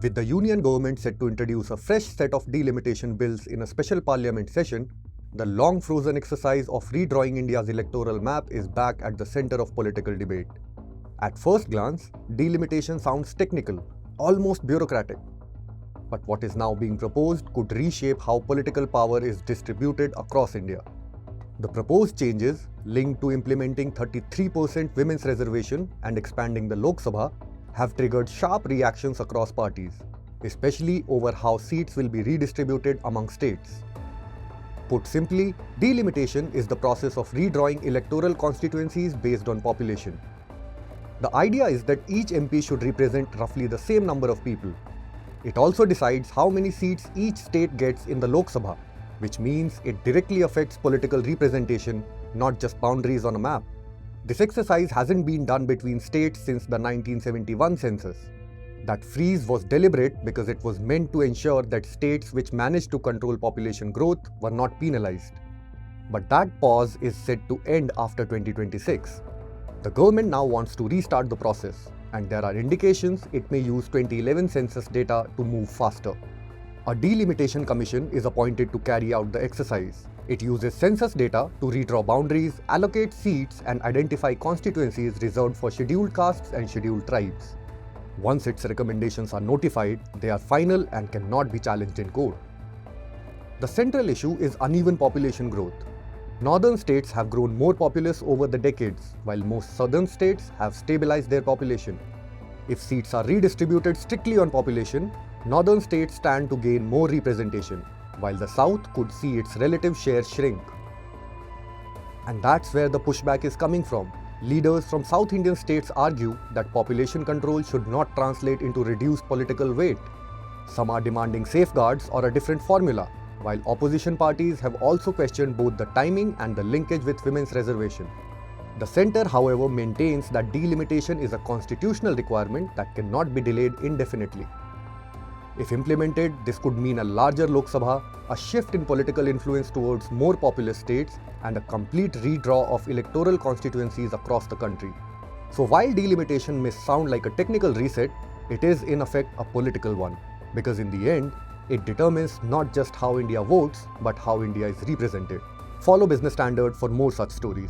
With the union government set to introduce a fresh set of delimitation bills in a special parliament session, the long frozen exercise of redrawing India's electoral map is back at the center of political debate. At first glance, delimitation sounds technical, almost bureaucratic. But what is now being proposed could reshape how political power is distributed across India. The proposed changes, linked to implementing 33% women's reservation and expanding the Lok Sabha, have triggered sharp reactions across parties, especially over how seats will be redistributed among states. Put simply, delimitation is the process of redrawing electoral constituencies based on population. The idea is that each MP should represent roughly the same number of people. It also decides how many seats each state gets in the Lok Sabha, which means it directly affects political representation, not just boundaries on a map. This exercise hasn't been done between states since the 1971 census. That freeze was deliberate because it was meant to ensure that states which managed to control population growth were not penalized. But that pause is set to end after 2026. The government now wants to restart the process, and there are indications it may use 2011 census data to move faster. A delimitation commission is appointed to carry out the exercise. It uses census data to redraw boundaries, allocate seats, and identify constituencies reserved for scheduled castes and scheduled tribes. Once its recommendations are notified, they are final and cannot be challenged in court. The central issue is uneven population growth. Northern states have grown more populous over the decades, while most southern states have stabilized their population. If seats are redistributed strictly on population, northern states stand to gain more representation, while the south could see its relative share shrink. And that's where the pushback is coming from. Leaders from South Indian states argue that population control should not translate into reduced political weight. Some are demanding safeguards or a different formula, while opposition parties have also questioned both the timing and the linkage with women's reservation. The centre, however, maintains that delimitation is a constitutional requirement that cannot be delayed indefinitely. If implemented, this could mean a larger Lok Sabha, a shift in political influence towards more populous states, and a complete redraw of electoral constituencies across the country. So while delimitation may sound like a technical reset, it is in effect a political one, because in the end, it determines not just how India votes, but how India is represented. Follow Business Standard for more such stories.